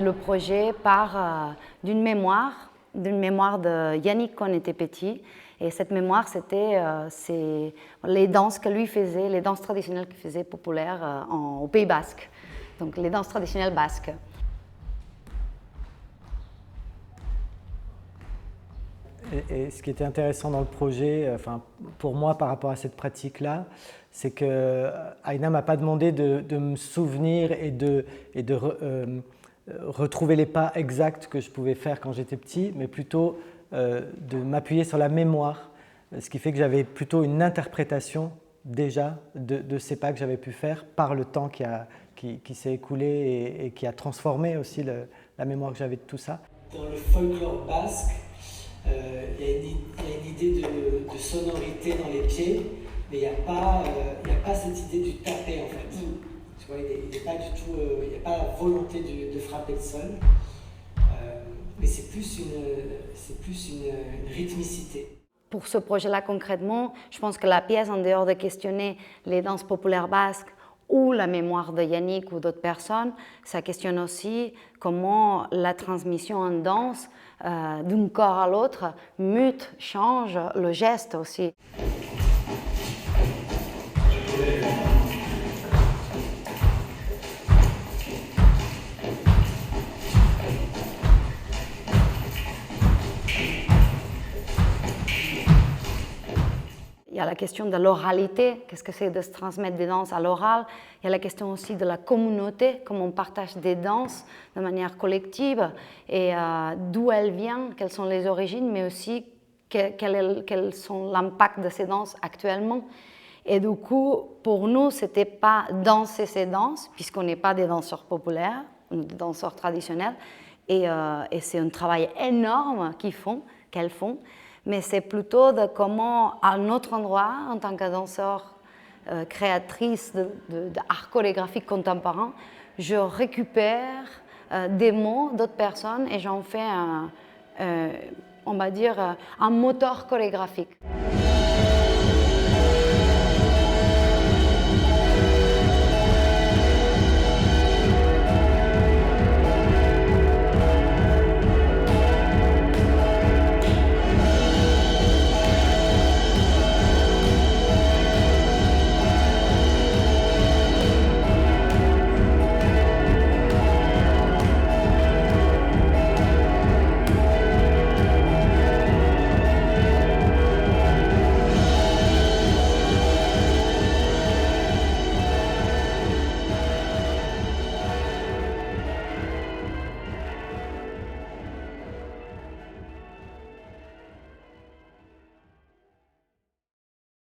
Le projet part d'une mémoire de Yannick quand on était petit. Et cette mémoire, c'est les danses que lui faisait, les danses traditionnelles qu'il faisait populaires au Pays Basque, donc les danses traditionnelles basques. Et ce qui était intéressant dans le projet, enfin, pour moi par rapport à cette pratique-là, c'est que Aïna ne m'a pas demandé de me souvenir et de retrouver les pas exacts que je pouvais faire quand j'étais petit, mais plutôt de m'appuyer sur la mémoire, ce qui fait que j'avais plutôt une interprétation déjà de ces pas que j'avais pu faire par le temps qui s'est écoulé et qui a transformé aussi la mémoire que j'avais de tout ça. Dans le folklore basque, il y a une idée de sonorité dans les pieds, mais il n'y a pas cette idée du taper en fait. Tu vois, il n'y a pas du tout, il n'y a pas la volonté de frapper le sol, mais c'est plus une rythmicité. Pour ce projet-là concrètement, je pense que la pièce, en dehors de questionner les danses populaires basques ou la mémoire de Yannick ou d'autres personnes, ça questionne aussi comment la transmission en danse d'un corps à l'autre mute, change le geste aussi. Il y a la question de l'oralité, qu'est-ce que c'est de se transmettre des danses à l'oral. Il y a la question aussi de la communauté, comment on partage des danses de manière collective et d'où elles viennent, quelles sont les origines, mais aussi quels sont l'impact de ces danses actuellement. Et du coup, pour nous, ce n'était pas danser ces danses, puisqu'on n'est pas des danseurs populaires, des danseurs traditionnels, et c'est un travail énorme qu'elles font. Mais c'est plutôt de comment, à notre endroit, en tant que danseur créatrice d'art chorégraphique contemporain, je récupère des mots d'autres personnes et j'en fais, on va dire, un moteur chorégraphique.